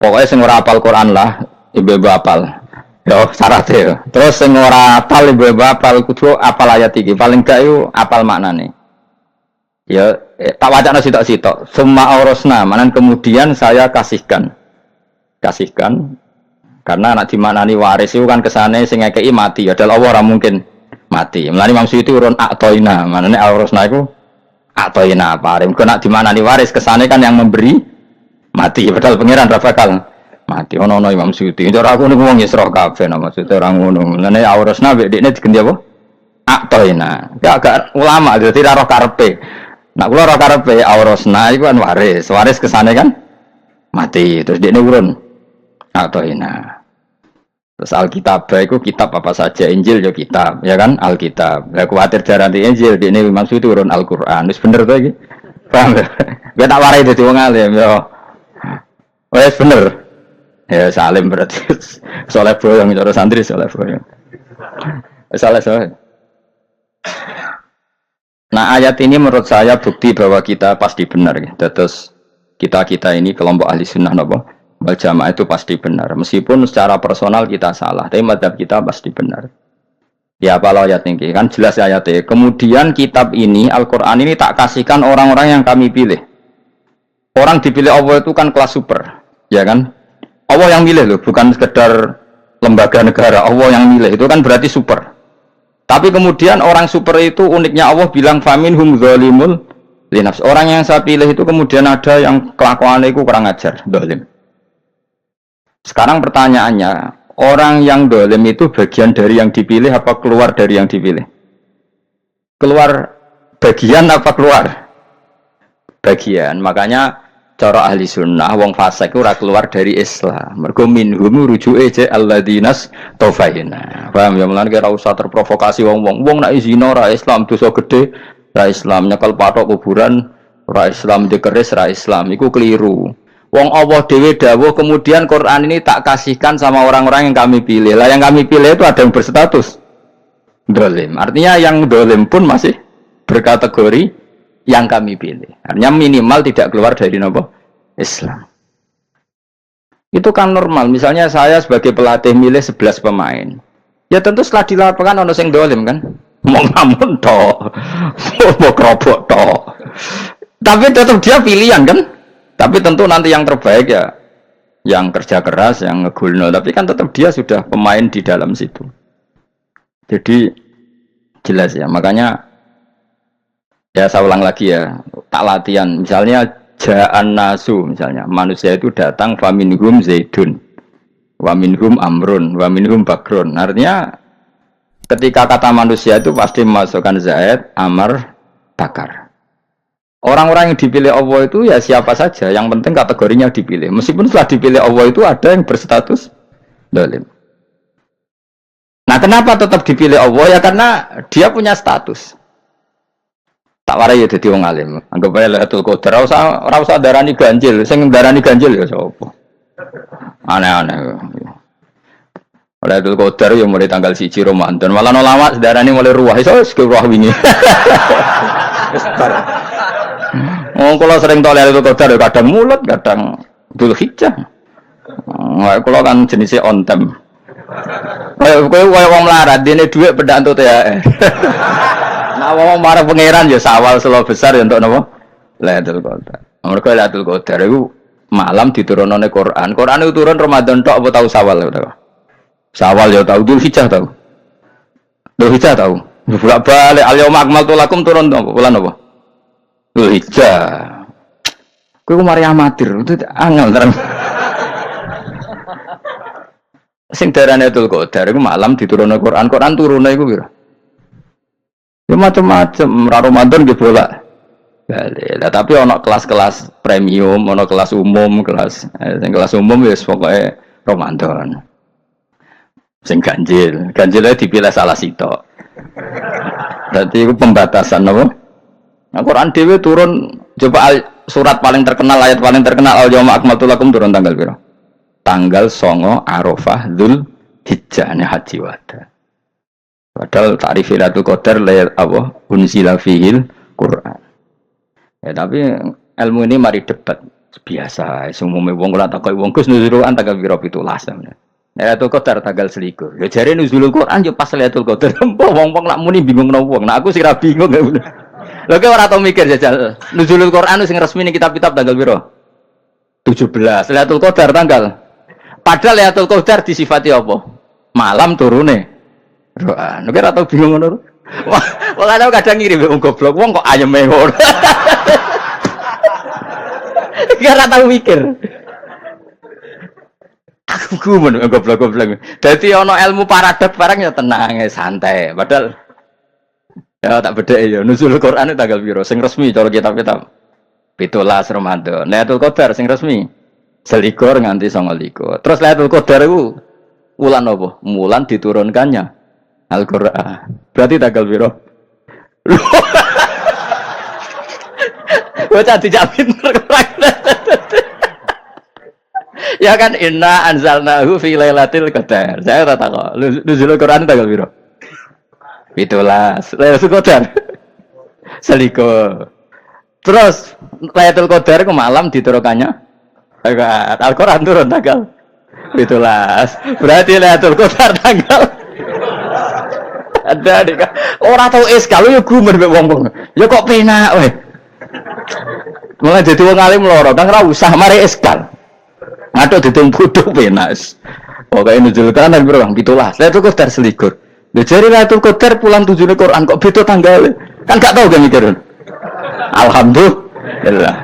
Pokoknya sing ora apal Quran lah, ibu-ibu apal. Yo syaratnya yo. Terus sing ora apal ibu-ibu apal kudu apal ayat iki. Paling gak yo apal maknane. Ya tak wacana sitok-sitok. Summa aurasna, manan kemudian saya kasihkan. Kasihkan karena anak dimaknani waris itu kan kesane sing ngekeki mati. Adalah Allah ora mungkin mati. Mulane Imam Suyuti urun atoina, manane aurasna iku atoina apa? Mergo nak dimaknani waris kesane kan yang memberi mati, padahal pangeran ra bakal mati. Ono Imam Suyuti. Cara aku niku wong Isra kabeh maksudnya ora ngono. Mulane aurasna mek dekne diganti apa? Atoina. Gak ulama dadi ra roh karepe. Nak kula ora karepe aurasna iku kan waris. Waris kesane kan mati. Terus dekne urun atoina. Terus Alkitab itu kitab apa saja, Injil ya kitab, ya kan Alkitab. Lah kuwatir darani Injil dekne Imam Suyuti urun Al-Qur'an. Wis bener to iki? Paham? Gue tak warai dadi wong alim ya. Wes bener. Ya salim berarti. Soleh boyong cara santri soleh boyong. Soleh. Nah, ayat ini menurut saya bukti bahwa kita pasti benar ya. Terus kita ini kelompok ahli sunnah napa? Wal jamaah itu pasti benar. Meskipun secara personal kita salah, tapi mazhab kita pasti benar. Ya kalau ayat ini kan jelas ayatnya. Kemudian kitab ini Al-Qur'an ini tak kasihkan orang-orang yang kami pilih. Orang dipilih Allah itu kan kelas super. Ya kan? Allah yang milih loh, bukan sekedar lembaga negara. Allah yang milih, itu kan berarti super. Tapi kemudian orang super itu uniknya Allah bilang faminhum zalimul linafs. Orang yang saya pilih itu kemudian ada yang kelakuannya itu kurang ajar, zalim. Sekarang pertanyaannya, orang yang zalim itu bagian dari yang dipilih apa keluar dari yang dipilih? Keluar bagian apa keluar? Bagian. Makanya cara ahli sunnah wong fasik ora keluar dari Islam. Mergo minhum rujuke je alladinas taufaina. Paham ya, mulane ora usah terprovokasi wong-wong. Wong nek zina ora Islam dosa gede, ora Islam nyekel patok kuburan, ora Islam dikeris, ora Islam. Iku keliru. Wong Allah dhewe dawuh kemudian Quran ini tak kasihkan sama orang-orang yang kami pilih. Lah yang kami pilih itu ada yang berstatus dolim. Artinya yang dolim pun masih berkategori yang kami pilih. Artinya minimal tidak keluar dari nopo Islam. Itu kan normal. Misalnya saya sebagai pelatih milih 11 pemain. Ya tentu setelah di lapangan ono sing dolim kan. Mau ngamun toh. Mau kerobok toh. Tapi tetap dia pilihan kan. Tapi tentu nanti yang terbaik ya yang kerja keras, yang ngegulno. Tapi kan tetap dia sudah pemain di dalam situ. Jadi jelas ya. Makanya ya saya ulang lagi ya, tak latihan. Misalnya ja'an nasu, misalnya manusia itu datang faminhum zaidun, waminhum amrun, waminhum bakrun. Artinya ketika kata manusia itu pasti memasukkan zaid, amr, bakar. Orang-orang yang dipilih Allah itu ya siapa saja, yang penting kategorinya dipilih. Meskipun setelah dipilih Allah itu ada yang berstatus zalim. Nah kenapa tetap dipilih Allah? Ya karena dia punya status. Tak warai ya dadi wong alim. Anggap ae Lailatul Qadar ora usah darani ganjil, sing darani ganjil ya sapa. Aneh-aneh. Lailatul Qadar ya mulai tanggal 1 Ramadan. Malah ulama darani mulai ruwah iso wis ruwah wingi. Oh, kalau sering tol Lailatul Qadar kadang mulut, kadang Dzulhijjah. Kalau kan jenisnya on time. Kowe wong melarat dene dhuwit pendak entuk THR. Nah, wong marang pangeran ya sawal selo besar ya untuk napa? Lailatul Qadar. Mergo Lailatul Qadar iku malam diturunane Quran. Quran itu turun Ramadan tok apa tau Sawal ya? Sawal ya tau, Dzulhijjah tau. Dzulhijjah tau. Bolak-balik al-yauma akmaltu lakum turun apa? Bulan apa? Dzulhijjah. Kowe ku mari amatir, itu angel tenan. Sing darane Lailatul Qadar iku malam diturunane Quran. Quran turune iku piro? Ya macam-macam, Ramadan di bolak. Nah, tapi ono kelas-kelas premium, ono kelas umum, kelas umum ya pokoknya Ramadan. Sing ganjilnya dipilih salah sitok. Jadi itu pembatasan apa? Nah, Quran Dewi turun coba surat paling terkenal, ayat paling terkenal al-yauma akmaltu lakum turun tanggal berapa? Tanggal 9 Arafah Dzulhijjah haji wada. Padahal ta'rif Lailatul Qadar layat apa? Unzila fihil Quran. Ya tapi ilmu ini mari debat. Biasa, umumnya wong ora takoi wong Gus nuzul Quran tanggal piro 17. Lailatul Qadar tanggal selikur. Ya jare nuzulul Quran yo pas Lailatul Qadar. Wong-wong nak muni bingung nang wong. Nah aku sih ra bingung. Lha kowe ora tau mikir jajal. Nuzulul Quran sing resmi ning kitab-kitab tanggal piro? 17. Lailatul Qadar tanggal. Padahal Lailatul Qadar disifati apa? Malam turune. Roh, nek ora tau bingung ngono. Wong kadang ngirim wong goblok, wong kok ayeme ngono. Ora tau mikir. Aku gumun goblok-goblok. Dadi ana ilmu paradok barang ya tenang ya santai. Padahal ya tak bedhek ya nuzul Quran tanggal piro sing resmi cara kitab-kitab. 17 Ramadan. Lailatul Qadar sing resmi selikur nganti 29. Terus Lailatul Qadar iku wulan apa? Wulan diturunkannya Al-Qur'an. Berarti tanggal piro? Bocah dijak pinter. Ya kan inna anzalnahu fi lailatul qadar. Saya tak tahu. Nuzul Quran tanggal piro? 17. Lailatul Qadar. Selikur. Terus Lailatul Qadar ke malam diturunkannya Al-Qur'an turun tanggal 17. Berarti Lailatul Qadar tanggal ada dik. Ora tau eskal yo gumen mek wong-wong. Ya kok penak weh. Mulai dadi wong alim loro, kan ora usah mari eskal. Ngatuk ditung bodho penak. Pokoke nuzul Quran nang piro? 17. Lailatul Qadar selikur. Lha jare Lailatul Qadar pulang tujune Quran kok beda tanggal. Kan gak tau kan mikir. Alhamdulillah.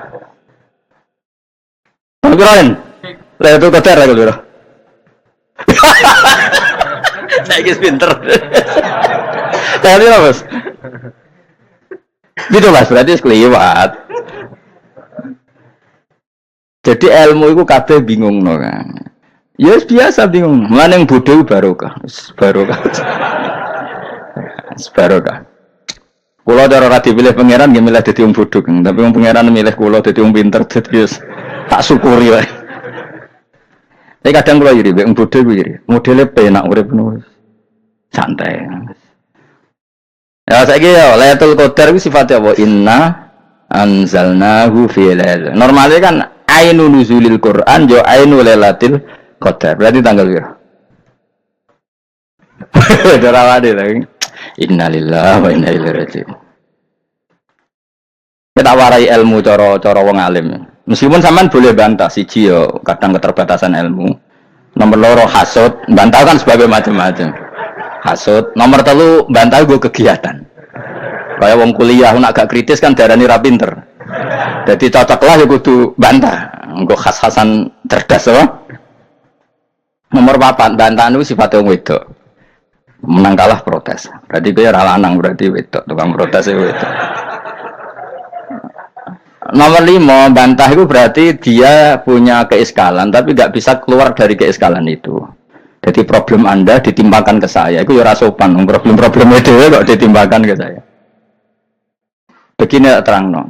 Panggilan. Lailatul Qadar aku lho. Saiki pinter. Tapi apa, Bos? Gitu Mas, berarti sekeliwat. Jadi ilmu itu kabeh bingung no kan. Ya biasa bingung. Mana yang bodoh barokah. Barokah. Barokah. Kulo cara ora dipilih pangeran nggih milih dadi wong bodoh, tapi wong pangeran milih kulo dadi wong pinter dadi tak syukuri wae. Tapi kadang kulo iri wong bodoh kuwi iri. Modele penak urip ngono. Santai. Ya saiki ya Lailatul Qadar ku sifatnya apa? Inna anzalnahu fi lailatul. Normalnya kan ainu nuzulil Quran yo ainu Lailatul Qadar. Berarti tanggal piro? Darawane lagi. Innalillahi wa inna ilaihi raji'un. Kita warai ilmu cara wong alim. Meskipun sampean boleh bantah siji yo kadang keterbatasan ilmu. Nomor loro hasud, bantah kan sebagai macam-macam. Hasud, nomor 3 bantah gue kegiatan. Kayak wong kuliah nak gak kritis kan darani ra pinter. Jadi cocoklah ya kudu bantah. Engko khas-khasan cerdas apa? Nomor 4 bantahan itu sifatnya wong wedok. Menang kalah protes. Berarti kowe ora lanang berarti wedok, tukang protes itu wedok. Nomor 5 bantah itu berarti dia punya keiskalan tapi gak bisa keluar dari keiskalan itu. Jadi problem Anda ditimpakan ke saya, itu ya rasopan. Problem-problem itu kok ditimpakan ke saya. Begini terang no.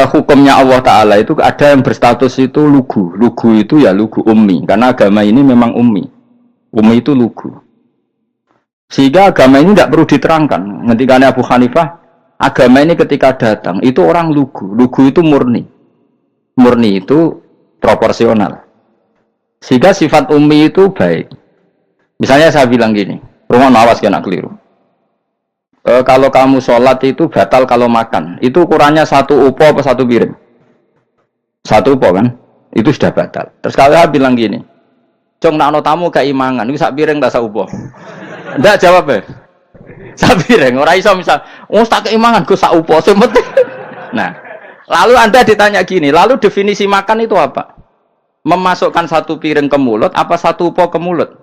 Hukumnya Allah Ta'ala itu ada yang berstatus itu lugu. Lugu itu ya lugu ummi. Karena agama ini memang ummi. Ummi itu lugu. Sehingga agama ini tidak perlu diterangkan. Ketika Abu Hanifah, agama ini ketika datang, itu orang lugu. Lugu itu murni. Murni itu proporsional. Sehingga sifat ummi itu baik. Misalnya saya bilang gini, rumah awas kena keliru. Kalau kamu sholat itu batal kalau makan. Itu ukurannya 1 upo apa 1 piring? 1 upo kan? Itu sudah batal. Terus kalau saya bilang gini, Cong nak tamu keimangan, itu 1 piring tak 1 upo. Enggak jawab ya? 1 piring. Orang iso misal, tak keimangan, gue 1 upo. Nah, lalu Anda ditanya gini, lalu definisi makan itu apa? Memasukkan 1 piring ke mulut apa 1 upo ke mulut?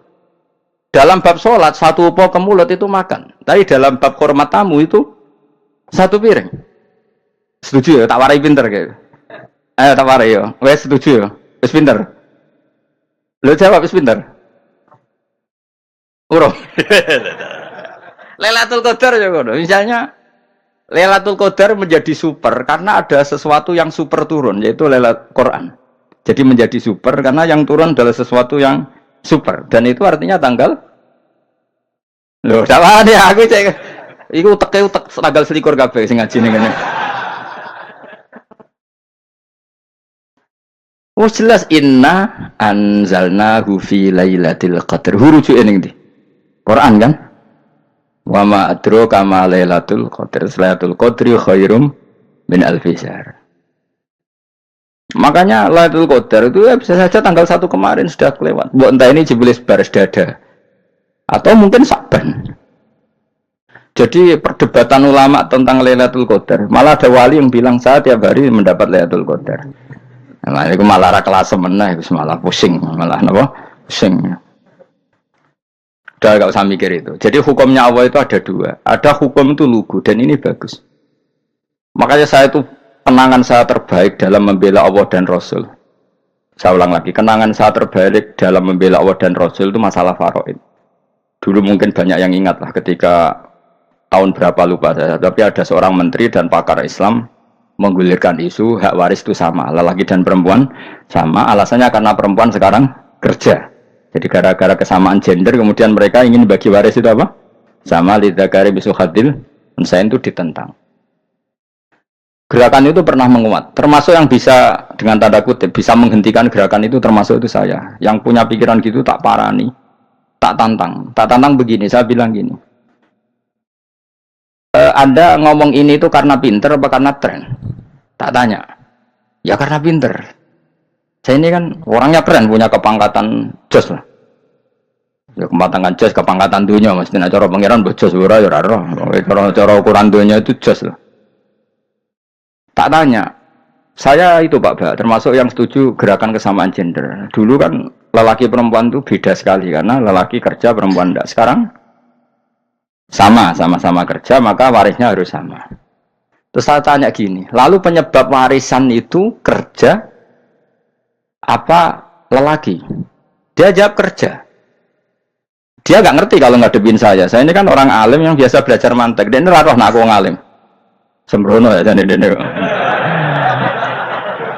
Dalam bab sholat 1 upo ke mulut itu makan. Tapi dalam bab hormat tamu itu 1 piring. Setuju ya? Tak warai pinter kayak. Ayo tak warai ya. Wes setuju ya? Wes pinter. Lo jawab wes pinter. Urung. Lailatul Qadar ya kono. Misalnya Lailatul Qadar menjadi super karena ada sesuatu yang super turun yaitu Lailatul Quran. Jadi menjadi super karena yang turun adalah sesuatu yang super dan itu artinya tanggal. Loh, sama dia aku cek. Iku utek tanggal 21 kabeh sing ngaji ning kene. Oh jelas inna anzalnahu fi lailatul qadar. Hurujuke ning ndi? Quran kan? Wa ma adraka ma lailatul qadar. Lailatul qadri khairum min alfi syahr. Makanya Lailatul Qadar itu ya bisa saja tanggal 1 kemarin sudah kelewat. Mbok entah ini jebule baris dada. Atau mungkin Saban. Jadi perdebatan ulama tentang Lailatul Qadar, malah ada wali yang bilang saya tiap hari mendapat Lailatul Qadar. Nah, itu malah ra kelas meneh, wis malah pusing, malah napa? Pusing. Udah enggak usah mikir itu. Jadi hukumnya Allah itu ada dua. Ada hukum itu lugu dan ini bagus. Makanya saya itu kenangan saya terbaik dalam membela Allah dan Rasul. Saya ulang lagi, kenangan saya terbaik dalam membela Allah dan Rasul itu masalah faraid. Dulu mungkin banyak yang ingat lah ketika tahun berapa lupa saya, tapi ada seorang menteri dan pakar Islam menggulirkan isu hak waris itu sama, lelaki dan perempuan sama, alasannya karena perempuan sekarang kerja. Jadi gara-gara kesamaan gender kemudian mereka ingin bagi waris itu apa? Sama lidzakari bisul hadil unsain itu ditentang. Gerakan itu pernah menguat, termasuk yang bisa dengan tanda kutip bisa menghentikan gerakan itu termasuk itu saya. Yang punya pikiran gitu tak parani, tak tantang begini, saya bilang gini. Anda ngomong ini itu karena pinter apa karena tren? Tak tanya. Ya karena pinter. Saya ini kan orangnya keren, punya kepangkatan jos lah. Ya kepangkatan jos, kepangkatan dunia, mesti cara pangeran bojos ora ya ora. Cara ukuran dunia itu jos lah. Tak tanya. Saya itu Pak, termasuk yang setuju gerakan kesamaan gender. Dulu kan lelaki perempuan itu beda sekali karena lelaki kerja perempuan enggak. Sekarang sama-sama kerja maka warisnya harus sama. Terus saya tanya gini, lalu penyebab warisan itu kerja apa lelaki? Dia jawab kerja. Dia nggak ngerti kalau ngadepin saya. Saya ini kan orang alim yang biasa belajar mantek. Dan ini roh nak aku ngalim. Sembrono ya jadi dene.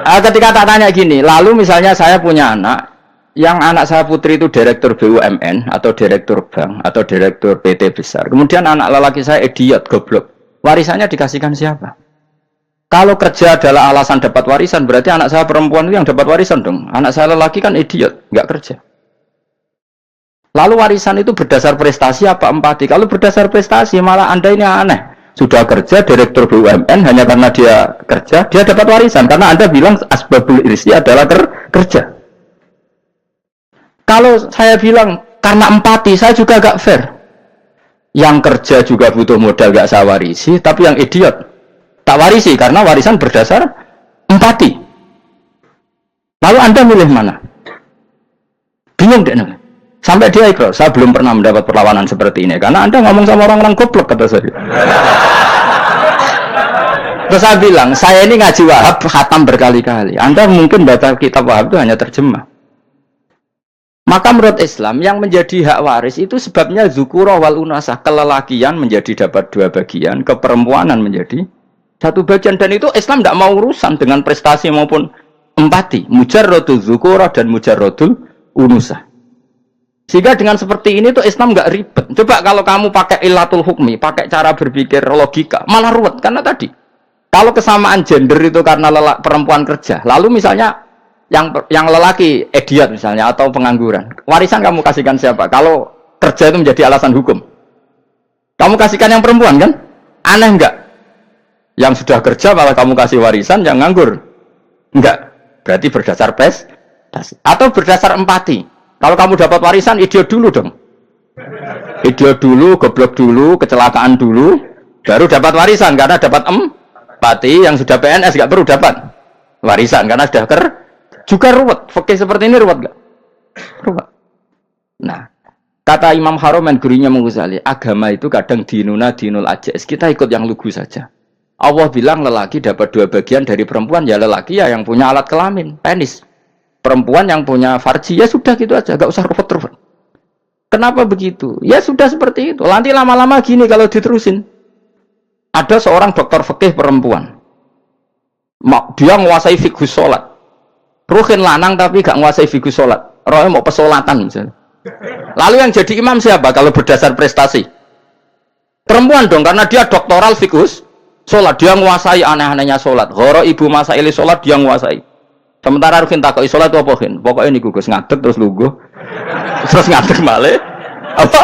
Ketika tak tanya gini, lalu misalnya saya punya anak, yang anak saya putri itu direktur BUMN atau direktur bank atau direktur PT besar. Kemudian anak lelaki saya idiot, goblok. Warisannya dikasihkan siapa? Kalau kerja adalah alasan dapat warisan, berarti anak saya perempuan itu yang dapat warisan dong. Anak saya lelaki kan idiot, nggak kerja. Lalu warisan itu berdasar prestasi apa empati? Kalau berdasar prestasi malah Anda ini aneh. Sudah kerja direktur BUMN hanya karena dia kerja, dia dapat warisan. Karena Anda bilang asbabul irsi adalah kerja. Kalau saya bilang karena empati, saya juga agak fair. Yang kerja juga butuh modal gak saya warisi, tapi yang idiot tak warisi karena warisan berdasar empati. Lalu Anda milih mana? Bingung deh. Sampai dia ikhlas, saya belum pernah mendapat perlawanan seperti ini karena Anda ngomong sama orang-orang goblok kata saya. Terus saya bilang, saya ini ngaji Wahab khatam berkali-kali. Anda mungkin baca kitab Wahab itu hanya terjemah. Maka menurut Islam yang menjadi hak waris itu sebabnya zukurah wal unasah, kelelakian menjadi dapat 2 bagian, keperempuanan menjadi 1 bagian, dan itu Islam tidak mau urusan dengan prestasi maupun empati, mujarrodul zukurah dan mujarrodul unusah. Sehingga dengan seperti ini tuh Islam nggak ribet. Coba kalau kamu pakai ilatul hukmi, pakai cara berpikir logika, malah ruwet karena tadi. Kalau kesamaan gender itu karena perempuan kerja, lalu misalnya yang lelaki idiot misalnya atau pengangguran, warisan kamu kasihkan siapa? Kalau kerja itu menjadi alasan hukum, kamu kasihkan yang perempuan kan? Aneh enggak? Yang sudah kerja malah kamu kasih warisan yang nganggur? Enggak. Berarti berdasar prestasi atau berdasar empati. Kalau kamu dapat warisan, idiot dulu dong. Idiot dulu, goblok dulu, kecelakaan dulu, baru dapat warisan karena dapat empati. Yang sudah PNS nggak perlu dapat warisan karena sudah juga ruwet. Fikih seperti ini ruwet nggak? Ruwet. Nah, kata Imam Haromen gurunya Ghazali, agama itu kadang dinuna dinul ajais. Kita ikut yang lugu saja. Allah bilang lelaki dapat 2 bagian dari perempuan, ya lelaki ya yang punya alat kelamin, penis. Perempuan yang punya farji, ya sudah gitu aja, gak usah ruwet-ruwet. Kenapa begitu? Ya sudah seperti itu. Nanti lama-lama gini kalau diterusin. Ada seorang dokter fikih perempuan. Dia menguasai fikih sholat. Ruhin lanang tapi gak menguasai fikih sholat. Rohnya mau pesolatan misalnya. Lalu yang jadi imam siapa kalau berdasar prestasi? Perempuan dong, karena dia doktoral fikih sholat. Dia menguasai aneh-anehnya sholat. Horo ibu masaili sholat dia menguasai. Sementara Rukin takoki salat apa Kin? Pokoke niku Gus ngadeg terus lungguh. Terus ngadeg malih. Apa?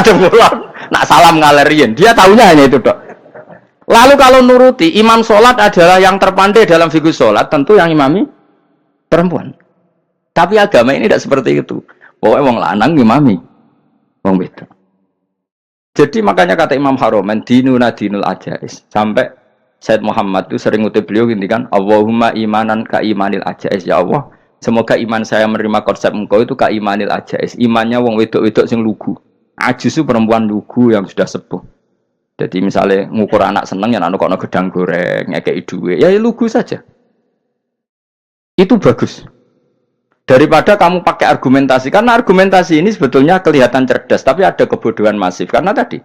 Ada mulan. Nak salam ngaler riyen. Dia tahunya hanya itu, Dok. Lalu kalau nuruti imam salat adalah yang terpandai dalam fikih salat, tentu yang imami perempuan. Tapi agama ini tidak seperti itu. Pokoknya wong lanang imami wong wedok. Jadi makanya kata Imam Haromen dinuna dinul ajais. Sampai Said Muhammad itu sering ngutip beliau gini kan, Allahumma imanan ka imanil ajais. Ya Allah, semoga iman saya menerima konsep engkau itu ka imanil ajais. Imannya wong wedok-wedok sing lugu. Ajus itu perempuan lugu yang sudah sepuh. Jadi misalnya ngukur anak seneng ya anak kono gedang goreng, ngekei duwe, ya lugu saja. Itu bagus. Daripada kamu pakai argumentasi, karena argumentasi ini sebetulnya kelihatan cerdas, tapi ada kebodohan masif. Karena tadi,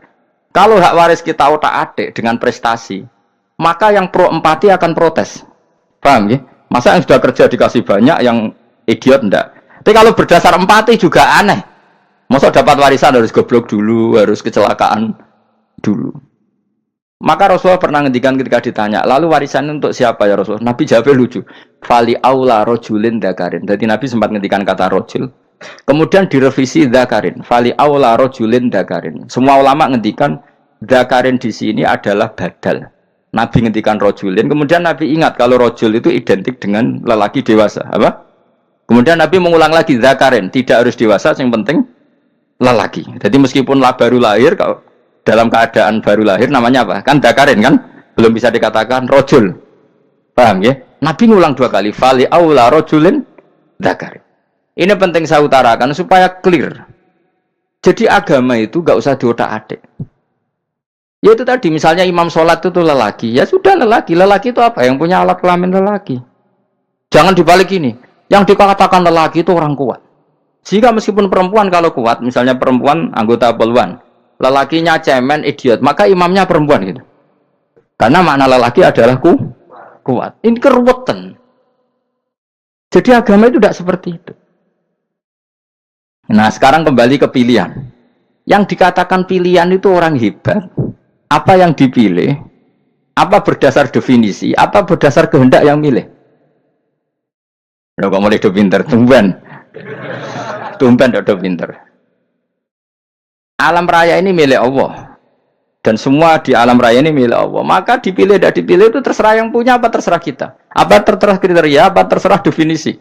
kalau hak waris kita otak-atik dengan prestasi, maka yang pro empati akan protes. Paham ya? Masa yang sudah kerja dikasih banyak, yang idiot enggak? Tapi kalau berdasar empati juga aneh. Masa dapat warisan harus goblok dulu, harus kecelakaan dulu. Maka Rasulullah pernah ngendikan ketika ditanya, lalu warisan untuk siapa ya Rasulullah? Nabi jawabnya lucu. Fali aula rojulin dzakarin. Jadi Nabi sempat ngendikan kata rojul. Kemudian direvisi dzakarin. Fali aula rojulin dzakarin. Semua ulama ngendikan dzakarin di sini adalah badal. Nabi ngendikan rojulin. Kemudian Nabi ingat kalau rojul itu identik dengan lelaki dewasa. Apa? Kemudian Nabi mengulang lagi dzakarin. Tidak harus dewasa, yang penting lelaki. Jadi meskipun baru lahir, kalau dalam keadaan baru lahir namanya apa? Kan dzakarin kan? Belum bisa dikatakan rojul. Paham ya? Nabi ngulang 2 kali. Fali aula rojulin dzakarin. Ini penting saya utarakan supaya clear. Jadi agama itu gak usah diotak-atik. Ya itu tadi misalnya imam sholat itu lelaki. Ya sudah lelaki. Lelaki itu apa? Yang punya alat kelamin lelaki. Jangan dibalik ini. Yang dikatakan lelaki itu orang kuat. Sehingga meskipun perempuan kalau kuat, misalnya perempuan anggota poluan, lelakinya cemen, idiot, maka imamnya perempuan gitu. Karena makna lelaki adalah kuat. Ini keruwetan. Jadi agama itu tidak seperti itu. Nah sekarang kembali ke pilihan. Yang dikatakan pilihan itu orang hebat. Apa yang dipilih? Apa berdasar definisi? Apa berdasar kehendak yang milih? Loh kok mulai do pinter? Tumben do pinter. Alam raya ini milik Allah. Dan semua di alam raya ini milik Allah. Maka dipilih tidak dipilih itu terserah yang punya apa terserah kita. Apa terserah kriteria, apa terserah definisi.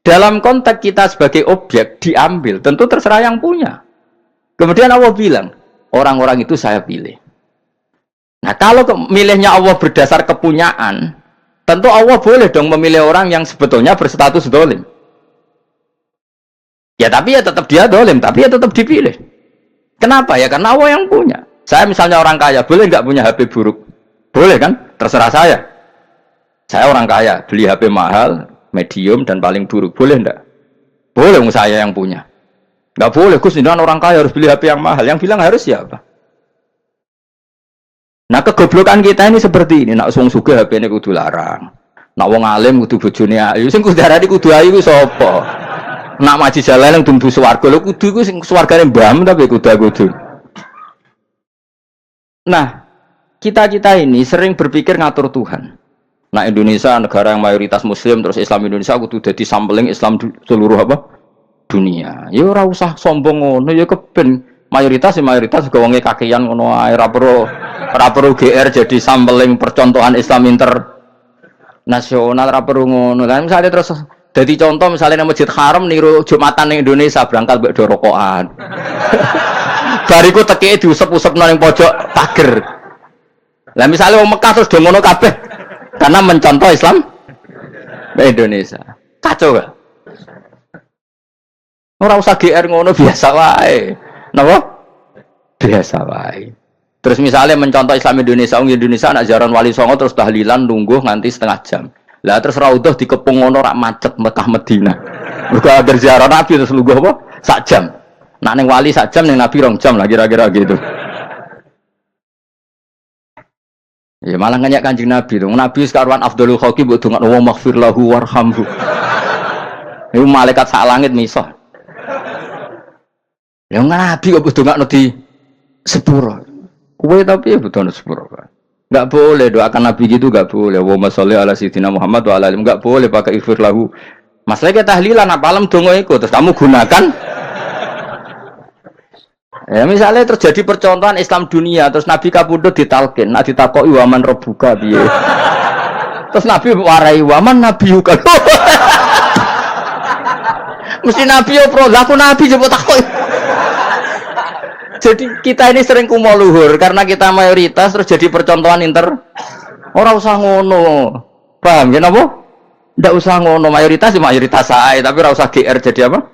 Dalam konteks kita sebagai objek diambil, tentu terserah yang punya. Kemudian Allah bilang, orang-orang itu saya pilih. Nah kalau milihnya Allah berdasar kepunyaan, tentu Allah boleh dong memilih orang yang sebetulnya berstatus dolim. Ya tapi ya tetap dia dolim, tapi ya tetap dipilih. Kenapa ya? Karena Allah yang punya. Saya misalnya orang kaya, boleh nggak punya HP buruk? Boleh kan? Terserah saya. Saya orang kaya, beli HP mahal, medium dan paling buruk. Boleh nggak? Boleh, saya yang punya. Nggak boleh, Gus, dengan orang kaya harus beli HP yang mahal. Yang bilang harus siapa? Nah kegoblokan kita ini seperti ini. Nak wong sugih HP ini kudu larang. Nak wong alim kudu bojone ayu. Sing kudu darani kudu ayu ku sapa? Nak maji jalan yang tumbuh swarga lho kudu ku sing swargane mbam tapi kudu. Nah, kita ini sering berpikir ngatur Tuhan. Nah, Indonesia negara yang mayoritas muslim terus Islam Indonesia kudu dadi sampling Islam seluruh apa? Dunia. Ya ora usah sombong ngono ya keben mayoritas juga wonge kakean ngono ae ora perlu GR jadi sampling percontohan Islam internasional ora perlu ngono. Lah misale terus dadi contoh misalnya nang Masjid Haram niru Jumatan ning Indonesia berangkat mbek do rokokan. Bariku tekike diusep-usep nang pojok pager. Lah misalnya wong Mekah terus do ngono kabeh karena mencontoh Islam Indonesia. Kacau gak? Ora usah GR ngono biasa wae. Napa? Biasa wae. Terus misalnya mencontoh Islam Indonesia, Indonesia anak jaran Wali Songo terus tahlilan nunggu nganti setengah jam. Lah terus raudhah dikepung ngono rak macet Mekah Madinah. Mergo agar ziarah Nabi terus lungguh apa? Sak jam. Nak ning wali sak jam ning Nabi 2 jam lah kira-kira gitu. Ya malah nganyak Kanjeng Nabi tuh. Nabi sekaruan afdhalul khalqi mbok dongakno wa maghfir lahu warhamhu. Iku malaikat sak langit miso. Ya Nabi kok dongakno di sepuro. Kowe tapi ya butuh sepuro. Nggak boleh doakan Nabi gitu, nggak boleh. Allahumma sholli ala sayyidina Muhammad wa ala alihi. Nggak boleh pakai ighfir lahu. Masalahnya tahlilan apa alam dongo iku terus kamu gunakan. Ya misalnya terjadi percontohan Islam dunia terus Nabi kapundhut ditalkin, nak ditakoki waman rebuka piye. Terus Nabi warai waman nabiyuka. Mesti Nabi yo pro, lah aku Nabi coba takoki. Jadi kita ini sering kumo luhur karena kita mayoritas terus jadi percontohan orang usah ngono. Paham ya napa? Ndak usah ngono, mayoritas saya, tapi ora usah GR jadi apa?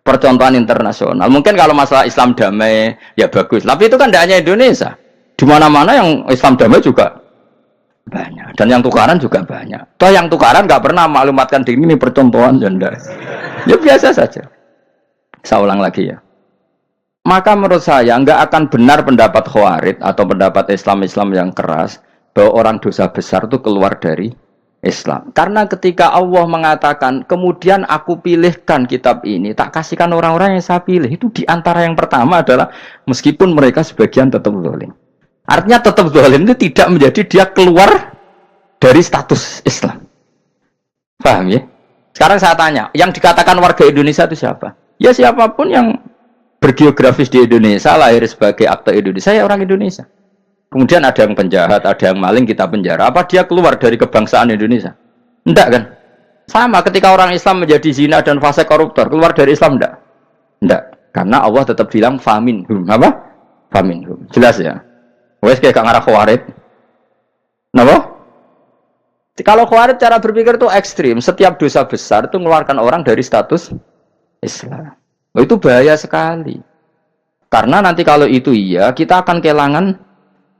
Percontohan internasional. Mungkin kalau masalah Islam damai ya bagus. Tapi itu kan tidak hanya Indonesia. Di mana-mana yang Islam damai juga banyak. Dan yang tukaran juga banyak. Toh yang tukaran nggak pernah maklumatkan diri ini percontohan janda. Ya biasa saja. Saya ulang lagi ya. Maka menurut saya nggak akan benar pendapat Khawarij atau pendapat Islam yang keras bahwa orang dosa besar itu keluar dari Islam. Karena ketika Allah mengatakan, kemudian aku pilihkan kitab ini, tak kasihkan orang-orang yang saya pilih. Itu diantara yang pertama adalah, meskipun mereka sebagian tetap zalim. Artinya tetap zalim itu tidak menjadi dia keluar dari status Islam. Paham ya? Sekarang saya tanya, yang dikatakan warga Indonesia itu siapa? Ya siapapun yang bergeografis di Indonesia, lahir sebagai akte Indonesia, ya orang Indonesia. Kemudian ada yang penjahat, ada yang maling, kita penjara. Apa dia keluar dari kebangsaan Indonesia? Enggak kan? Sama ketika orang Islam menjadi zina dan fase koruptor, keluar dari Islam enggak? Enggak. Karena Allah tetap bilang faminhum. Apa? Faminhum. Jelas ya? Wes kayak ngarah Khawarij. Kenapa? Kalau Khawarij cara berpikir itu ekstrim. Setiap dosa besar itu mengeluarkan orang dari status Islam. Oh, itu bahaya sekali. Karena nanti kalau itu iya, kita akan kehilangan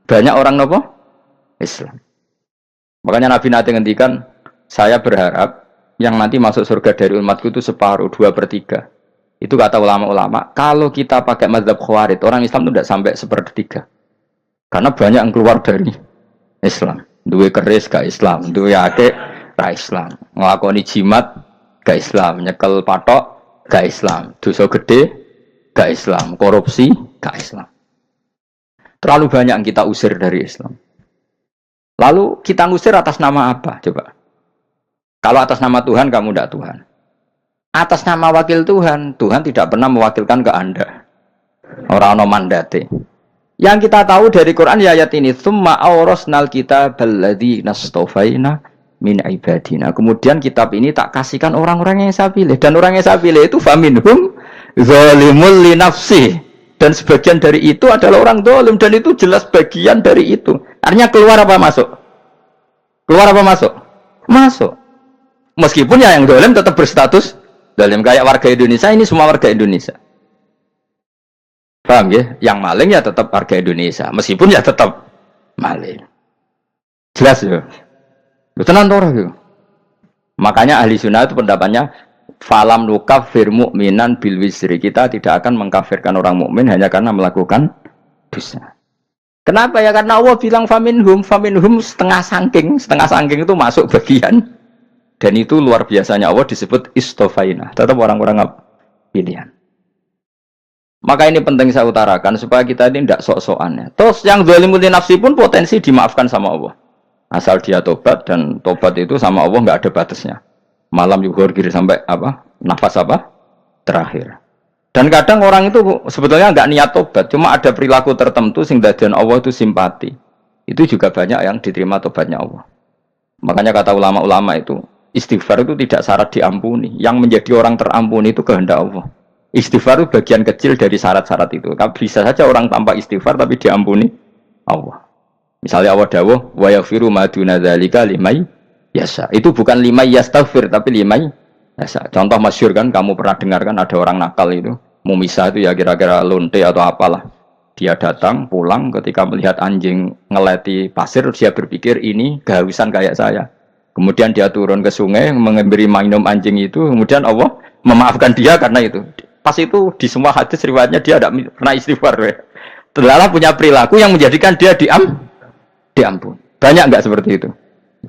banyak orang nopo Islam. Makanya Nabi nanti ngendikan, saya berharap yang nanti masuk surga dari umatku itu separuh, 2/3. Itu kata ulama-ulama. Kalau kita pakai mazhab Khawarij, orang Islam itu tidak sampai 1/3. Karena banyak yang keluar dari Islam. Duwe keris gak Islam, duwe akeh gak Islam, nglakoni jimat gak Islam, nyekel patok gak Islam, dosa gede gak Islam, korupsi gak Islam. Terlalu banyak yang kita usir dari Islam. Lalu kita ngusir atas nama apa? Coba. Kalau atas nama Tuhan, kamu tidak Tuhan. Atas nama wakil Tuhan, Tuhan tidak pernah mewakilkan ke Anda. Orang-orang mandate. Yang kita tahu dari Quran ya ayat ini, tsumma awrasnal kitabal ladzi nastofaina min ibadina. Kemudian kitab ini tak kasihkan orang-orang yang saya pilih. Dan orang yang saya pilih itu faminhum zalimul li nafsihi. Dan sebagian dari itu adalah orang zalim, dan itu jelas bagian dari itu. Artinya keluar apa masuk? Keluar apa masuk? Masuk. Meskipun ya yang zalim tetap berstatus zalim, kayak warga Indonesia, ini semua warga Indonesia. Paham ya? Yang maling ya tetap warga Indonesia, meskipun ya tetap maling. Jelas ya? Tenang ya? Makanya ahli sunnah itu pendapatnya falam nukafir mu'minan bil wisri. Kita tidak akan mengkafirkan orang mukmin hanya karena melakukan dosa. Kenapa ya? Karena Allah bilang faminhum setengah sangking itu masuk bagian. Dan itu luar biasanya Allah disebut istofaina. Tetap orang-orang pilihan. Maka ini penting saya utarakan supaya kita ini tidak sok-sokan ya. Terus yang zalimul li nafsi pun potensi dimaafkan sama Allah. Asal dia tobat, dan tobat itu sama Allah nggak ada batasnya. Malam yuhur kiri sampai apa? Nafas apa? Terakhir. Dan kadang orang itu sebetulnya nggak niat tobat, cuma ada perilaku tertentu sehingga dan Allah itu simpati. Itu juga banyak yang diterima tobatnya Allah. Makanya kata ulama-ulama itu, istighfar itu tidak syarat diampuni. Yang menjadi orang terampuni itu kehendak Allah. Istighfar itu bagian kecil dari syarat-syarat itu. Bisa saja orang tanpa istighfar tapi diampuni Allah. Misalnya Allah dawuh, wa yaghfiru ma duna dzalika limay yasa. Itu bukan limay yastaghfir tapi limay yasa. Contoh masyhur kan, kamu pernah dengar kan, ada orang nakal itu, mumisah itu ya kira-kira lonte atau apalah. Dia datang pulang ketika melihat anjing ngeleti pasir, dia berpikir ini kehausan kayak saya. Kemudian dia turun ke sungai memberi minum anjing itu, kemudian Allah memaafkan dia karena itu. Pas itu di semua hadis riwayatnya dia tidak pernah istighfar. Terlalu punya perilaku yang menjadikan dia diampun. Banyak enggak seperti itu?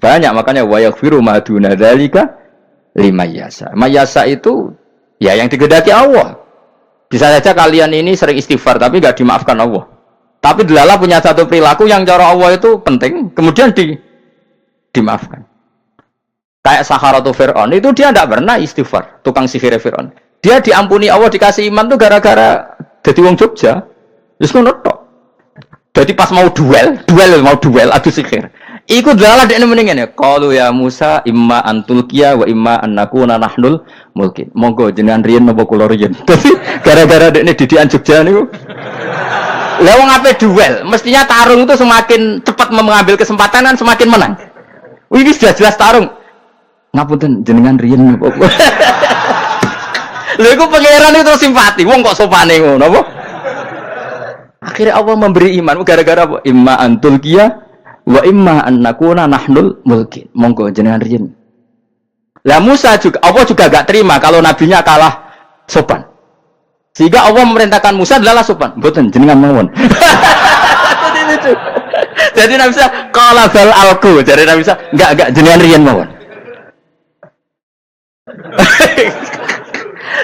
Banyak, makanya wa yaghfiru ma duna dzalika limayasa. Mayasa itu ya yang digedaki Allah. Bisa saja kalian ini sering istighfar tapi enggak dimaafkan Allah. Tapi delala punya satu perilaku yang cara Allah itu penting, kemudian dimaafkan. Kayak Saharatu Fir'aun itu dia tidak pernah istighfar, tukang sihir Fir'aun. Dia diampuni Allah, dikasih iman tuh gara-gara jadi wong Jogja. Terus ngono tok. Jadi pas mau duel adu sihir. Iku delala dekne mending ngene. Qalu ya Musa imma antulqiya wa imma annakuna nahnul mulkin. Monggo jenengan riyen napa kula riyen. Dadi gara-gara dekne didikan Jogja niku. Lah wong ape duel, mestinya tarung itu semakin cepat mengambil kesempatan kan semakin menang. Ini sudah jelas tarung. Ngapunten jenengan riyen napa. Lha iku pangeran itu terus simpati. Wong kok sopane ngono apa? Akhirnya Allah memberi iman gara-gara apa? Imma antulqiya wa imma annakuna nahnul mulkin. Monggo jenengan riyen. Lah Musa juga Allah juga gak terima kalau nabinya kalah sopan. Sehingga Allah memerintahkan Musa adalah sopan. Mboten jenengan mawon. Jadi Nabi Musa qala bal alqu. Jadi Nabi Musa enggak jenengan riyen mawon.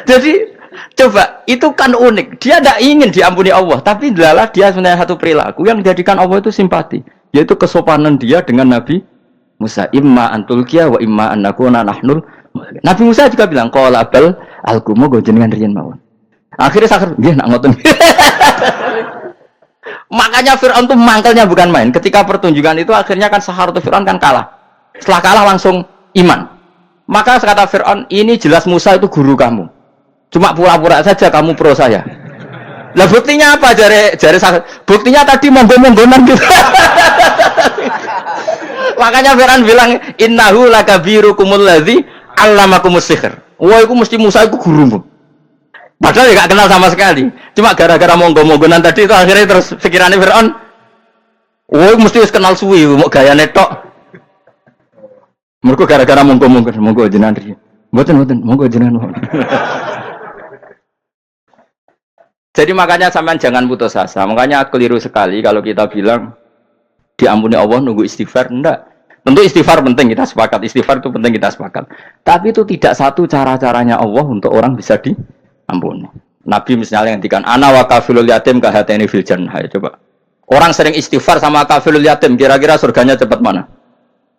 Jadi coba itu kan unik. Dia tidak ingin diampuni Allah, tapi adalah dia sebenarnya satu perilaku yang menjadikan Allah itu simpati, yaitu kesopanan dia dengan Nabi Musa. Imma antulqiya wa imma annakuna nahnul. Nabi Musa juga bilang qala bal alqu moga jenengan riyen mawon. Akhirnya sakit, dia nak ngotot. Makanya Fir'aun tuh mangkelnya bukan main. Ketika pertunjukan itu akhirnya kan Saharatu Fir'aun kan kalah. Setelah kalah langsung iman. Maka kata Fir'aun, ini jelas Musa itu guru kamu. Cuma pura-pura saja kamu pro saya. Lah buktinya apa jare sakit? Buktinya tadi monggo-monggonan gitu. Makanya Fir'aun bilang innahu lakabirukumul ladzi 'allamakumus sihr. Wah, itu mesti Musa itu gurumu. Padahal ya gak kenal sama sekali. Cuma gara-gara monggo-monggonan tadi itu akhirnya terus pikirannya Fir'aun. Oh, mesti harus kenal suwi, mau gaya netok. Mereka gara-gara monggo jenengan riyen. Mboten, monggo jenengan. Jadi makanya sampean jangan putus asa. Makanya keliru sekali kalau kita bilang diampuni Allah nunggu istighfar. Enggak. Tentu istighfar penting, kita sepakat. Istighfar itu penting, kita sepakat. Tapi itu tidak satu cara-caranya Allah untuk orang bisa diampuni. Nabi misalnya ngendikan ana wa kafilul yatim kahateni fil jannah. Coba. Orang sering istighfar sama kafilul yatim, kira-kira surganya cepat mana?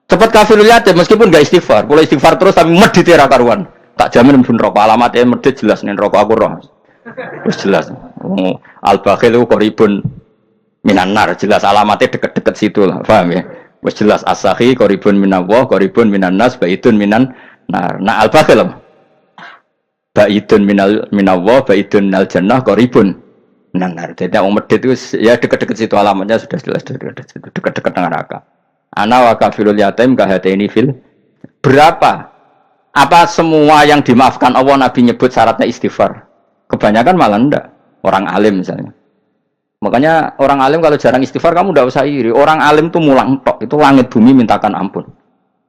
Cepat kafilul yatim meskipun enggak istighfar. Kalau istighfar terus tapi medhit ra karuan. Tak jamin mlebu neraka. Alamatnya medhit jelas ning neraka aku roh. Wis jelas. Al-bakhil itu qaribun minan nar, jelas alamatnya deket-deket situ lah. Paham ya? Wis jelas as-sakhi qaribun minallah, qaribun minan nas, baitun minan nar. Nah al-bakhil apa? Baitun minallah, baitun minal jannah, qaribun minan nar. Jadi wong medhit itu ya deket-deket situ alamatnya sudah jelas deket-deket neraka. Ana wa kafilul yatim kahateni fil. Berapa? Apa semua yang dimaafkan Allah Nabi nyebut syaratnya istighfar? Kebanyakan malah enggak. Orang alim misalnya. Makanya orang alim kalau jarang istighfar kamu enggak usah iri. Orang alim tuh mulang tok, itu langit bumi mintakan ampun.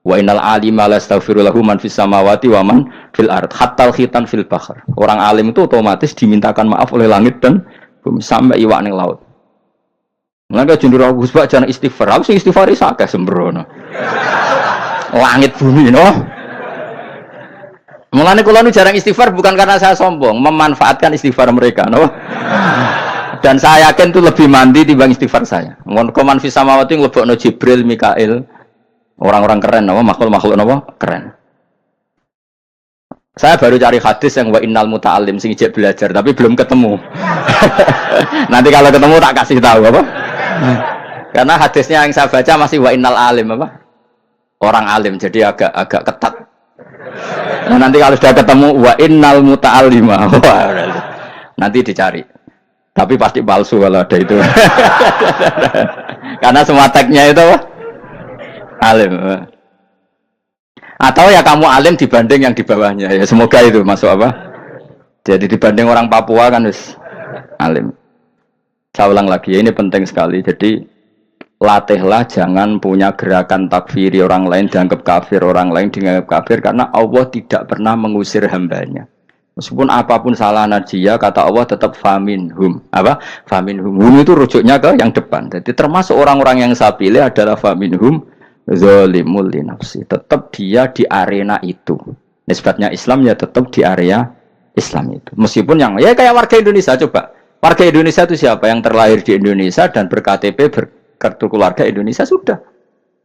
Wa innal alima la astaghfiru lahu man fis samawati wa man fil ard hatta khitan fil bahr. Orang alim itu otomatis dimintakan maaf oleh langit dan bumi sampai iwak ning laut. Maka jundur Gus Pak jangan istighfar. Aku sing istighfar iki akeh sembrono. Langit bumi no. Mulane kula nu jarang istighfar bukan karena saya sombong, memanfaatkan istighfar mereka, no. Dan saya yakin itu lebih mandi dibanding istighfar saya. Mun koman fi samawati nglebokno Jibril, Mikail. Orang-orang keren no, makhluk-makhluk no, keren. Saya baru cari hadis yang wa innal muta'allim sing ijek belajar tapi belum ketemu. Nanti kalau ketemu tak kasih tahu apa? Karena hadisnya yang saya baca masih wa innal alim apa? Orang alim jadi agak ketat. Nah, nanti kalau sudah ketemu wa innal muta'allima. Nanti dicari. Tapi pasti palsu kalau ada itu. Karena semua tagnya itu apa? Alim. Atau ya kamu alim dibanding yang di bawahnya. Ya semoga itu masuk apa? Jadi dibanding orang Papua kan wis alim. Saya ulang lagi ya, ini penting sekali. Jadi latihlah jangan punya gerakan takfiri orang lain, dianggap kafir, orang lain dianggap kafir, karena Allah tidak pernah mengusir hambanya. Meskipun apapun salah dia, kata Allah tetap faminhum. Apa? Faminhum. Hum itu rujuknya ke yang depan. Jadi termasuk orang-orang yang saya pilih adalah faminhum zalimul li nafsi. Tetap dia di arena itu. Nisbatnya Islam ya tetap di area Islam itu. Meskipun yang ya kayak warga Indonesia coba. Warga Indonesia itu siapa? Yang terlahir di Indonesia dan berKTP berkartu keluarga Indonesia sudah.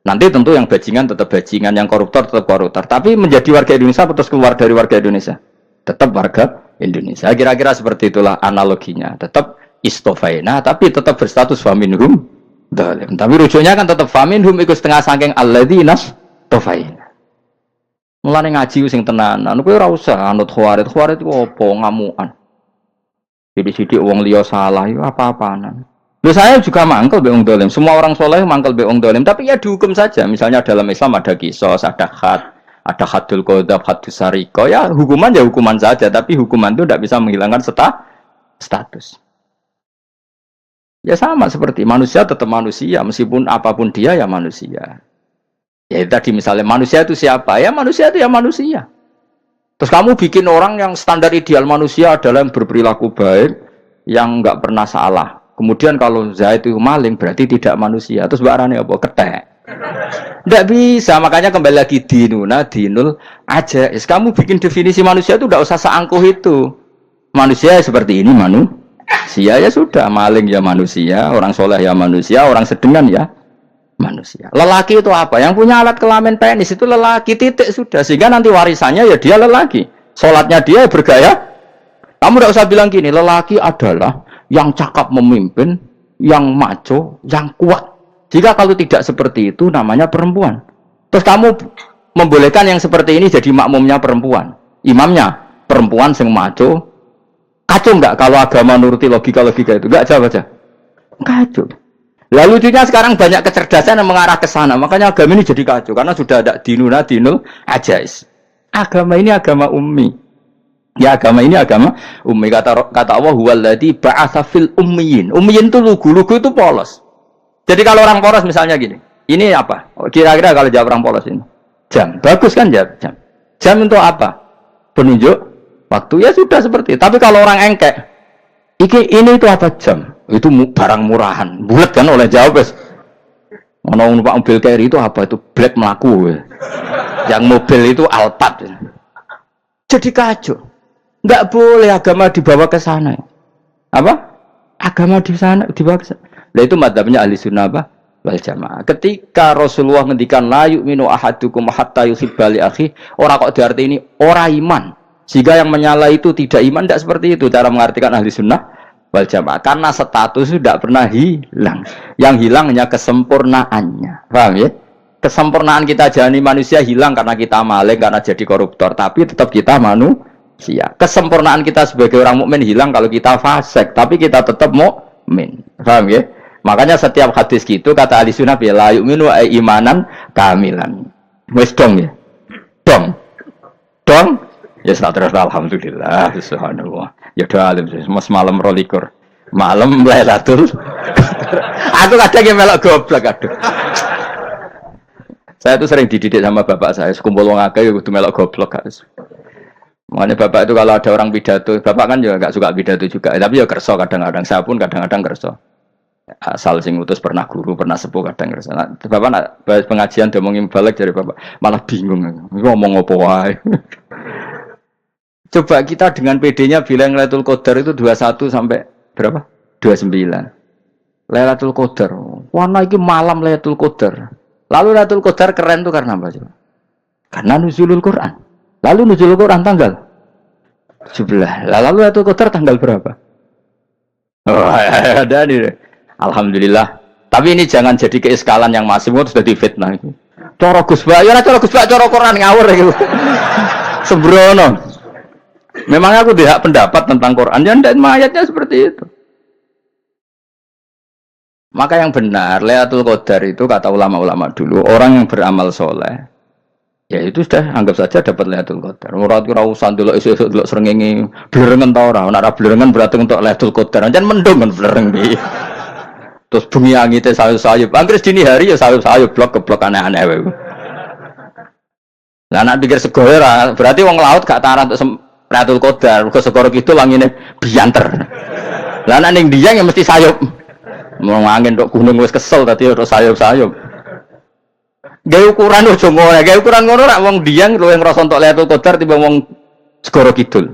Nanti tentu yang bajingan tetap bajingan, yang koruptor tetap koruptor. Tapi menjadi warga Indonesia terus keluar dari warga Indonesia, tetap warga Indonesia. Kira-kira seperti itulah analoginya. Tetap istofaina, tapi tetap berstatus faminhum dalim. Tapi rujuknya kan tetap faminhum ikut setengah saking alladzinas tofaina. Mulane ngaji sing tenanan, kowe ora usah anut khawarit. Khawarit ku opo ngamukan. Sidik-sidik wong liya salah yo apa-apaan. Loh saya juga mangkel be wong dolim. Semua orang soleh mangkel be wong dolim. Tapi ya dihukum saja. Misalnya dalam Islam ada kisos, ada hadul qadzaf, hadus sariko. Ya hukuman saja. Tapi hukuman itu tidak bisa menghilangkan status. Ya sama seperti manusia tetap manusia. Meskipun apapun dia ya manusia. Ya tadi misalnya manusia itu siapa? Ya manusia itu ya manusia. Terus kamu bikin orang yang standar ideal manusia adalah yang berperilaku baik, yang nggak pernah salah. Kemudian kalau Zaid itu maling berarti tidak manusia. Terus barangnya apa? Ketek. Tidak bisa. Makanya kembali lagi dinul aja. Kamu bikin definisi manusia itu tidak usah seangkuh itu. Manusia seperti ini manusia ya sudah. Maling ya manusia, orang soleh ya manusia, orang sedengan ya manusia. Lelaki itu apa? Yang punya alat kelamin penis itu lelaki, titik sudah. Sehingga nanti warisannya ya dia lelaki. Sholatnya dia bergaya. Kamu tidak usah bilang gini, lelaki adalah yang cakap memimpin, yang maco, yang kuat. Jika kalau tidak seperti itu namanya perempuan. Terus kamu membolehkan yang seperti ini jadi makmumnya perempuan, imamnya perempuan yang maco. Kacau enggak kalau agama nuruti logika-logika itu? Enggak jawab aja. Kacau. Lalu lucunya sekarang banyak kecerdasan yang mengarah ke sana. Makanya agama ini jadi kacau karena sudah ada dinul ajais. Agama ini agama ummi. Ya agama ini agama ummi. Kata Allah huwallazi ba'atsa fil ummiyin. Ummiyin itu lugu itu polos. Jadi kalau orang polos misalnya gini, ini apa? Kira-kira kalau jawab orang polos ini, jam. Bagus kan jam? Jam untuk apa? Penunjuk waktu ya sudah seperti itu. Tapi kalau orang engkek, ini itu apa jam? Itu barang murahan. Bulat kan oleh jawab es. Mau numpak mobil carry itu apa? Itu black melaku. Yang mobil itu Alphard. Jadi kacau. Enggak boleh agama dibawa ke sana. Apa? Agama di sana dibawa ke sana. Nah itu madzhabnya ahli sunnah apa? Wal jamaah. Ketika Rasulullah ngendikan la yu'minu ahadukum hatta yuhibba li akhi, ora kok diarti ini ora iman. Sehingga yang menyala itu tidak iman, tidak seperti itu cara mengartikan ahli sunnah wal jamaah. Karena status itu tidak pernah hilang. Yang hilang hanya kesempurnaannya. Paham ya? Kesempurnaan kita jalani manusia hilang karena kita maling, karena jadi koruptor. Tapi tetap kita manusia. Kesempurnaan kita sebagai orang mukmin hilang kalau kita fasik, tapi kita tetap mukmin. Paham ya? Makanya setiap hadis gitu kata ahli sunnah ya la yu'minu imanan kamilan. Wis dong ya. Dong. Ya terus alhamdulillah subhanallah. Ya doa alim mas malam 22. Malam Lailatul. Aku kadang yang melok goblok aduh. Saya tuh sering dididik sama bapak saya, sekumpul wong akeh ya kudu melok goblok guys. Makanya bapak itu kalau ada orang pidato, bapak kan juga enggak suka pidato juga, tapi ya kerso kadang-kadang, saya pun kadang-kadang kerso. Asal sing utus pernah guru, pernah sepuh kadang kerso. Nah, bapak nak bahas pengajian dia ngomongin balik dari bapak, malah bingung. Ngomong apa wae. Coba kita dengan PD-nya bilang Lailatul Qadar itu 21 sampai berapa? 29. Lailatul Qadar. Warna iki malam Lailatul Qadar. Lalu Lailatul Qadar keren tuh karena apa coba? Karena nuzulul Quran. Lalu nuzulul Quran tanggal 17. Lalu Lailatul Qadar tanggal berapa? Oh, ada nih. Alhamdulillah. Tapi ini jangan jadi keiskalan yang masih sudah difitnah. Coro Gus Ba, ya coro Gus Ba, coro Quran ngawur gitu. Sembrono. Memang aku tidak pendapat tentang Quran, dan ayatnya seperti itu. Maka yang benar, Lailatul Qadar itu kata ulama-ulama dulu, orang yang beramal soleh, ya itu sudah anggap saja dapat Lailatul Qadar. Murad ora usah ndelok esuk-esuk ndelok srengenge blerengen ta ora. Nek ora blerengen berarti untuk Lailatul Qadar. Jan mendung kan blereng iki. Terus bengi angite sayup-sayup. Anggere dini hari ya sayup-sayup blok keblok aneh-aneh wae. Lah nek pikir sego ora, berarti wong laut gak tarah untuk Lailatul Qadar. Mergo segoro kidul angine bianter. Lah nek ning Dieng ya mesti sayup. Mau angin tok gunung wis kesel tadi ora sayup-sayup. Gawe ukuran ojo ngono, gawe ukuran ngono rak wong Dieng luwih ngrasa entuk Lailatul Qadar timbang wong Segoro Kidul.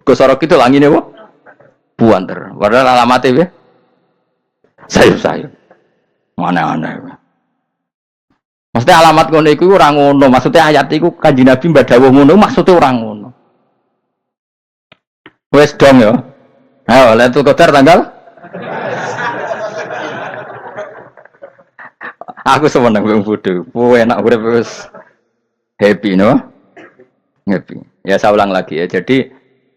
Segoro Kidul angine apa? buanter. Padahal alamatnya sayur-sayur. Mana-mana. Maksudnya alamat ngono iku ora ngono, maksudnya ayat iku Kanjeng Nabi mbak dawuh ngono, maksudnya ora ngono. Wes dong ya. Ayo, Lailatul Qadar tanggal. Aku seneng wong bodho. Enak urip wis happy no? Happy. Ya saya ulang lagi ya. Jadi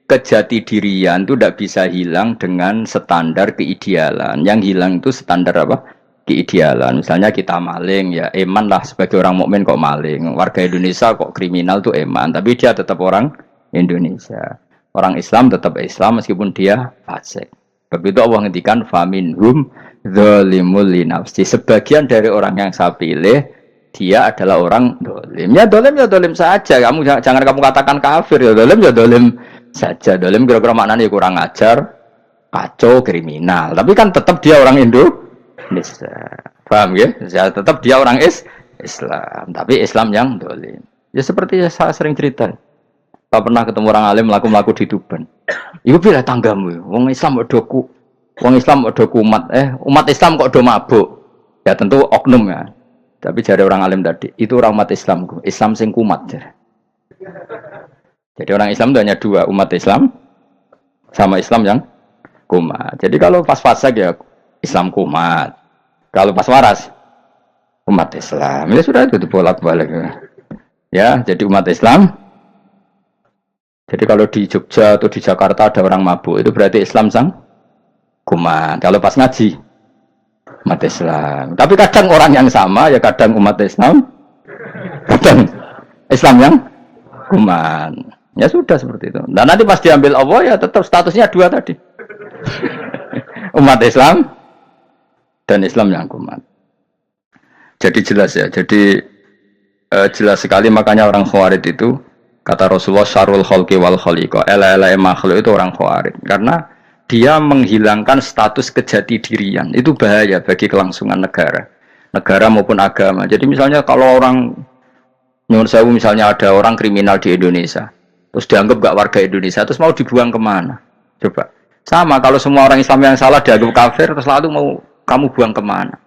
kejati dirian itu tidak bisa hilang dengan standar keidealan. Yang hilang itu standar apa? Keidealan. Misalnya kita maling, ya eman lah sebagai orang mukmin kok maling. Warga Indonesia kok kriminal tuh eman, tapi dia tetap orang Indonesia. Orang Islam tetap Islam meskipun dia fasik. Begitu Allah ngendikan faminhum zalimul linafsi. Sebagian dari orang yang saya pilih dia adalah orang dolim. Ya dolim saja. Jangan kamu katakan kafir ya dolim saja. Dolim kira-kira maknanya kurang ajar, kacau, kriminal. Tapi kan tetap dia orang Indonesia. Paham ya? Ya tetap dia orang Islam. Tapi Islam yang dolim. Ya seperti saya sering cerita. Saya pernah ketemu orang alim melaku di Tuban. Iku pilih tanggamu. Wong Islam kok kumat. Umat Islam kok do mabuk. Ya tentu oknum ya. Tapi jari orang alim tadi, itu orang umat Islam. Islam sing kumat. Jadi orang Islam itu hanya dua, umat Islam sama Islam yang kumat. Jadi kalau pas fasik ya Islam kumat. Kalau pas waras umat Islam. Ya sudah itu bolak-balik. Ya, jadi umat Islam. Jadi kalau di Jogja atau di Jakarta ada orang mabuk, itu berarti Islam sang kumat. Kalau pas ngaji umat Islam. Tapi kadang orang yang sama ya kadang umat Islam, kadang Islam yang kumat. Ya sudah seperti itu. Dan nanti pas diambil Allah ya tetap statusnya dua tadi. Umat Islam dan Islam yang kumat. Jadi jelas ya. Jadi jelas sekali makanya orang Khawarij itu kata Rasulullah syarul khalqi wal khaliqa. Ela-ela makhluk itu orang Khawarij karena dia menghilangkan status kejati dirian. Itu bahaya bagi kelangsungan negara maupun agama. Jadi misalnya kalau orang nyuwun sewu misalnya ada orang kriminal di Indonesia, terus dianggap gak warga Indonesia, terus mau dibuang kemana? Coba. Sama kalau semua orang Islam yang salah dianggap kafir, terus lalu mau kamu buang kemana?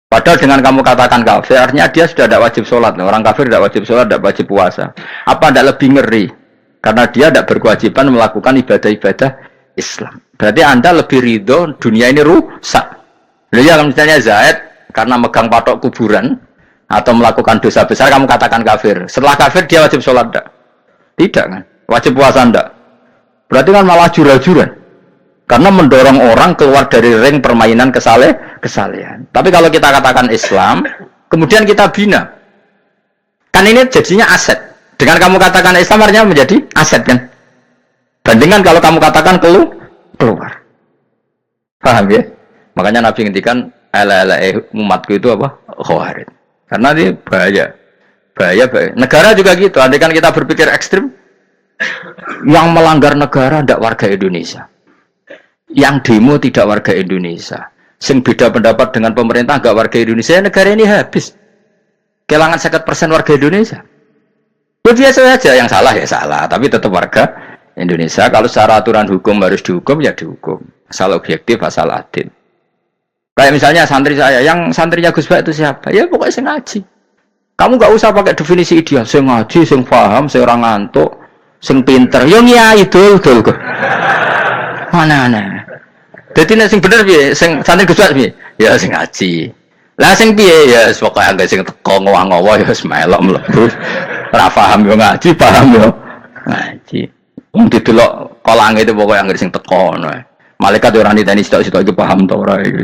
Padahal dengan kamu katakan kafir, artinya dia sudah tidak wajib sholat. Orang kafir tidak wajib sholat, tidak wajib puasa. Apa tidak lebih ngeri? Karena dia tidak berkewajiban melakukan ibadah-ibadah Islam. Berarti Anda lebih ridho dunia ini rusak. Lalu kalau misalnya Zaid karena megang patok kuburan atau melakukan dosa besar, kamu katakan kafir. Setelah kafir dia wajib sholat tidak? Tidak kan? Wajib puasa tidak? Berarti kan malah jurah-jurah. Karena mendorong orang keluar dari ring permainan kesalehan. Tapi kalau kita katakan Islam, kemudian kita bina. Kan ini jadinya aset. Dengan kamu katakan Islam artinya menjadi aset kan? Bandingkan kalau kamu katakan keluar. Paham ya? Makanya Nabi ngendikan ala umatku itu apa? Khawarij. Karena ini bahaya. Bahaya. Negara juga gitu. Andai kan kita berpikir ekstrim, yang melanggar negara tidak warga Indonesia. Yang demo tidak warga Indonesia. Sing beda pendapat dengan pemerintah enggak warga Indonesia, negara ini habis. Kehilangan 50% warga Indonesia. Ya biasa saja, yang salah ya salah, tapi tetap warga Indonesia. Kalau secara aturan hukum harus dihukum ya dihukum. Asal objektif, asal adil. Kayak misalnya santri saya, yang santrinya Gus Bak itu siapa? Ya pokoknya sing ngaji. Kamu enggak usah pakai definisi ideal, sing ngaji, sing paham, sing ora ngantuk, sing pinter. Yo nyai dul. Mana. Jadi nek sing bener piye? Sing santri Gus Bak piye? Ya sing ngaji. Lah sing piye ya pokoke anggere sing teko ngowah-ngowah ya wis melok mlebu. Ora paham yo ngaji, paham yo ngaji. Wong didelok kolange itu pokoke anggere sing teko ngono. Malaikat ora niteni sitok-sitok iki paham ta ora iki.